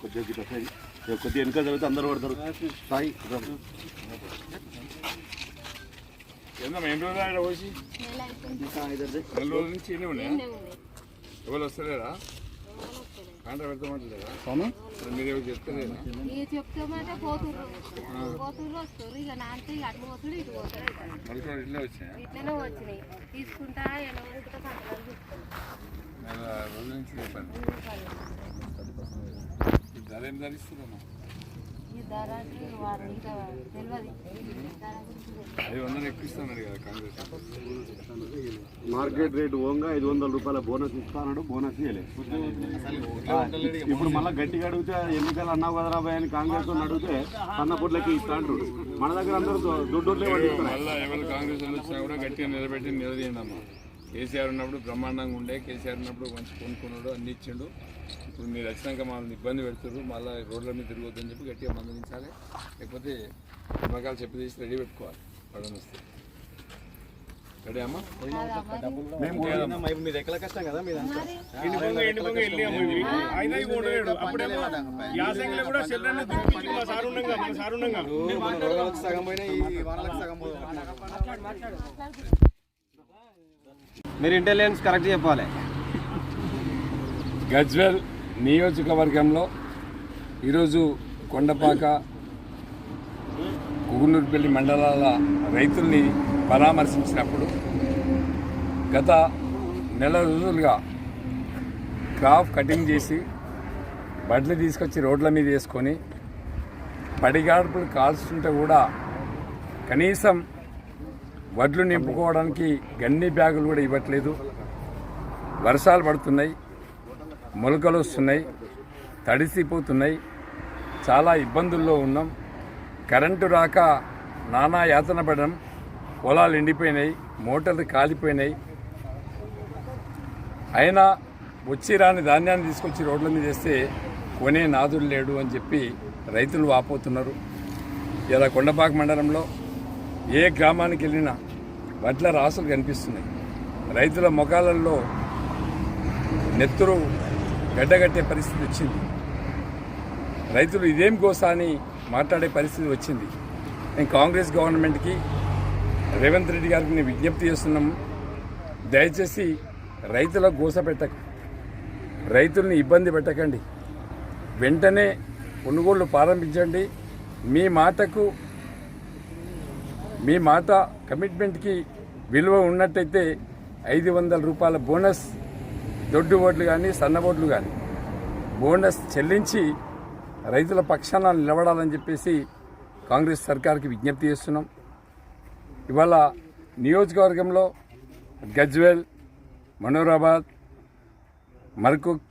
కొద్దిగా వెనుక చదివితే అందరూ పడతారు. స్థాయి ఎన్ని రోజులు పోసి 2 రోజుల నుంచి ఎవరు వస్తలేరా? కాంట్రా పెడతామంటలేదా? మీరేమో చెప్తలేదా? ఇట్లే వచ్చినాయి తీసుకుంటా రోజుల నుంచి చెప్పండి. ధర ఏం ధరిస్తున్నామా? 500 ఎక్కువ ఇస్తున్నాడు కదా కాంగ్రెస్. మార్కెట్ రేటు ఓంగా 500 రూపాయల బోనస్ ఇస్తాడు. బోనస్ ఇవ్వలేదు. ఇప్పుడు మళ్ళీ గట్టిగా అడిగితే ఎన్నికలు అన్నావు కదా రాబాయ్ అని కాంగ్రెస్ వాళ్ళు అడిగితే సన్నపొట్లకి ఇస్తా అంటాడు. మన దగ్గర అందరూ దొడ్డోట్లే మళ్ళీ ఎవరు కాంగ్రెస్ వాళ్ళు వచ్చినా కూడా గట్టిగా నిలబెట్టి నిలదీయండి అమ్మా. కేసీఆర్ ఉన్నప్పుడు బ్రహ్మాండంగా ఉండే, కేసీఆర్ ఉన్నప్పుడు మంచి కొనుక్కున్నాడు, అన్ని ఇచ్చిండు. ఇప్పుడు మీరు వచ్చినాక మమ్మల్ని ఇబ్బంది పెడుతున్నారు, మళ్ళీ రోడ్ల మీద తిరగొద్దని చెప్పి గట్టిగా మందలించాలి. లేకపోతే నిమ్మకాయలు చెప్పి తీసి రెడీ పెట్టుకోవాలి. పడని వస్తే రెడీ అమ్మా. మీరు ఎక్కడ కష్టం కదా మీరు సగం పోయినా మీరు ఇంటెలిజెన్స్ కరెక్ట్ చెప్పాలి. గజ్వేల్ నియోజకవర్గంలో ఈరోజు కొండపాక, కుగునూరుపల్లి మండలాల రైతుల్ని పరామర్శించినప్పుడు గత నెల రోజులుగా క్రాప్ కటింగ్ చేసి బడ్లు తీసుకొచ్చి రోడ్ల మీద వేసుకొని పడిగాడుపులు కాల్చుంటే కూడా కనీసం వడ్లు నింపుకోవడానికి గన్ని బ్యాగులు కూడా ఇవ్వట్లేదు. వర్షాలు పడుతున్నాయి, మొలకలు వస్తున్నాయి, తడిసిపోతున్నాయి. చాలా ఇబ్బందుల్లో ఉన్నాం. కరెంటు రాక నానా యాతన పడడం, పొలాలు ఎండిపోయినాయి, మోటార్లు కాలిపోయినాయి. అయినా వచ్చి రాని ధాన్యాన్ని తీసుకొచ్చి రోడ్ల మీద వేస్తే కొనే నాదుడు లేడు అని చెప్పి రైతులు వాపోతున్నారు. ఇలా కొండపాక మండలంలో ఏ గ్రామానికి వెళ్ళినా వడ్ల రాసులు కనిపిస్తున్నాయి. రైతుల ముఖాలలో నెత్తురు గడ్డగట్టే పరిస్థితి వచ్చింది. రైతులు ఇదేం గోసా అని మాట్లాడే పరిస్థితి వచ్చింది. నేను కాంగ్రెస్ గవర్నమెంట్కి, రేవంత్ రెడ్డి గారికి నేను విజ్ఞప్తి చేస్తున్నాము. దయచేసి రైతుల గోస పెట్టక, రైతుల్ని ఇబ్బంది పెట్టకండి. వెంటనే కొనుగోళ్లు ప్రారంభించండి. మీ మాట కమిట్మెంట్కి విలువ ఉన్నట్టయితే 500 రూపాయల బోనస్, దొడ్డు ఓట్లు కానీ సన్న ఓట్లు కానీ బోనస్ చెల్లించి రైతుల పక్షాన నిలబడాలని చెప్పేసి కాంగ్రెస్ సర్కార్కి విజ్ఞప్తి చేస్తున్నాం. ఇవాళ నియోజకవర్గంలో గజ్వేల్, మనోరాబాద్, మర్కుక్,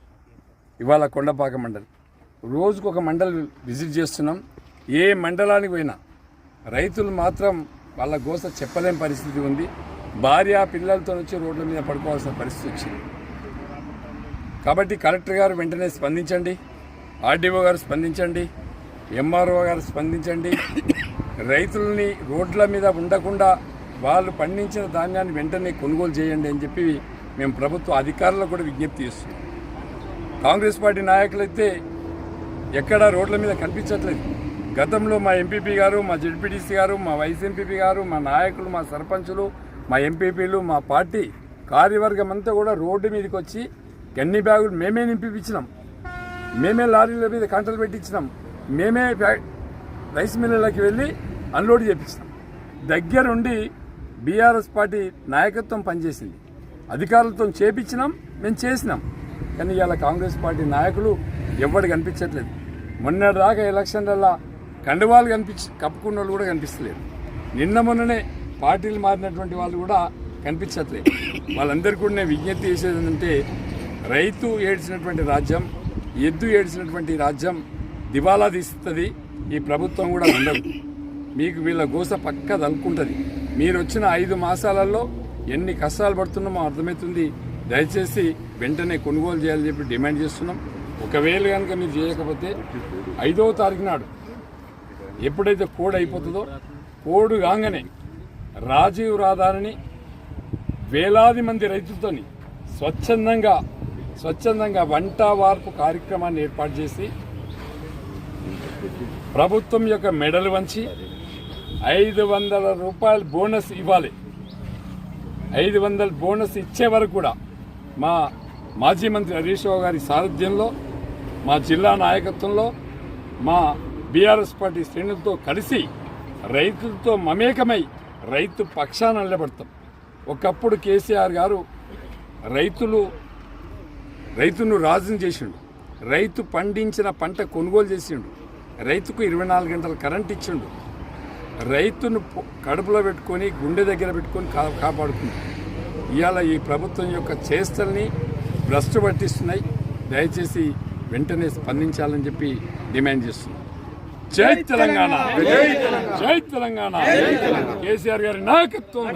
ఇవాళ కొండపాక మండలి, రోజుకు ఒక మండలి విజిట్ చేస్తున్నాం. ఏ మండలానికి పోయినా రైతులు మాత్రం వాళ్ళ గోస చెప్పలేని పరిస్థితి ఉంది. భార్య పిల్లలతో వచ్చి రోడ్ల మీద పడుకోవాల్సిన పరిస్థితి వచ్చింది. కాబట్టి కలెక్టర్ గారు వెంటనే స్పందించండి, ఆర్డీఓ గారు స్పందించండి, ఎంఆర్ఓ గారు స్పందించండి. రైతులని రోడ్ల మీద ఉండకుండా వాళ్ళు పండించిన ధాన్యాన్ని వెంటనే కొనుగోలు చేయండి అని చెప్పి మేము ప్రభుత్వ అధికారులకు కూడా విజ్ఞప్తి చేస్తున్నాం. కాంగ్రెస్ పార్టీ నాయకులైతే ఎక్కడా రోడ్ల మీద కనిపించట్లేదు. గతంలో మా ఎంపీపీ గారు, మా జెడ్పీటీసీ గారు, మా వైస్ ఎంపీపీ గారు, మా నాయకులు, మా సర్పంచులు, మా ఎంపీపీలు, మా పార్టీ కార్యవర్గం అంతా కూడా రోడ్డు మీదకి వచ్చి గన్ని బ్యాగులు మేమే నింపిచ్చినాం, మేమే లారీల మీద కంటలు పెట్టించినాం, మేమే రైస్ మిల్లులకి వెళ్ళి అన్లోడ్ చేయించినాం. దగ్గరుండి బీఆర్ఎస్ పార్టీ నాయకత్వం పనిచేసింది. అధికారులతో చేపించినాం, మేము చేసినాం. కానీ ఇవాళ కాంగ్రెస్ పార్టీ నాయకులు ఎవ్వడు కనిపించట్లేదు. మొన్నటిదాకా ఎలక్షన్లలో కండువాలు కప్పుకున్న వాళ్ళు కూడా కనిపిస్తలేరు. మొన్ననే పార్టీలు మారినటువంటి వాళ్ళు కూడా కనిపించట్లేదు. వాళ్ళందరికీ కూడా నేను విజ్ఞప్తి చేసేది ఏంటంటే, రైతు ఏడ్చినటువంటి రాజ్యం, ఎద్దు ఏడ్చినటువంటి రాజ్యం దివాలా తీస్తుంది. ఈ ప్రభుత్వం కూడా ఉండదు. మీకు వీళ్ళ గోస పక్క తలుపుకుంటుంది. మీరు వచ్చిన 5 మాసాలలో ఎన్ని కష్టాలు పడుతున్నామో అర్థమవుతుంది. దయచేసి వెంటనే కొనుగోలు చేయాలని చెప్పి డిమాండ్ చేస్తున్నాం. ఒకవేళ కనుక మీరు చేయకపోతే 5వ తారీఖు నాడు ఎప్పుడైతే కోడ్ అయిపోతుందో కోడ్ కాగానే రాజీవ్ రహదారిని వేలాది మంది రైతులతోని స్వచ్ఛందంగా వంట వార్పు కార్యక్రమాన్ని ఏర్పాటు చేసి ప్రభుత్వం యొక్క మెడలు వంచి 500 రూపాయలు బోనస్ ఇవ్వాలి. 500 బోనస్ ఇచ్చే వరకు కూడా మా మాజీ మంత్రి హరీష్ రావు గారి సారథ్యంలో, మా జిల్లా నాయకత్వంలో, మా బీఆర్ఎస్ పార్టీ శ్రేణులతో కలిసి రైతులతో మమేకమై రైతు పక్షాన నిలబడతాం. ఒకప్పుడు కేసీఆర్ గారు రైతును రాజును చేసిండు, రైతు పండించిన పంట కొనుగోలు చేసిండు, రైతుకు 24 గంటల కరెంట్ ఇచ్చిండు, రైతును కడుపులో పెట్టుకొని గుండె దగ్గర పెట్టుకొని కాపాడుకున్నాడు. ఇవాళ ఈ ప్రభుత్వం యొక్క చేష్టల్ని భ్రష్టు పట్టిస్తున్నాయి. దయచేసి వెంటనే స్పందించాలని చెప్పి డిమాండ్ చేస్తున్నాం. జై తెలంగాణ, జై తెలంగాణ, కేసీఆర్ గారి నాయకత్వం.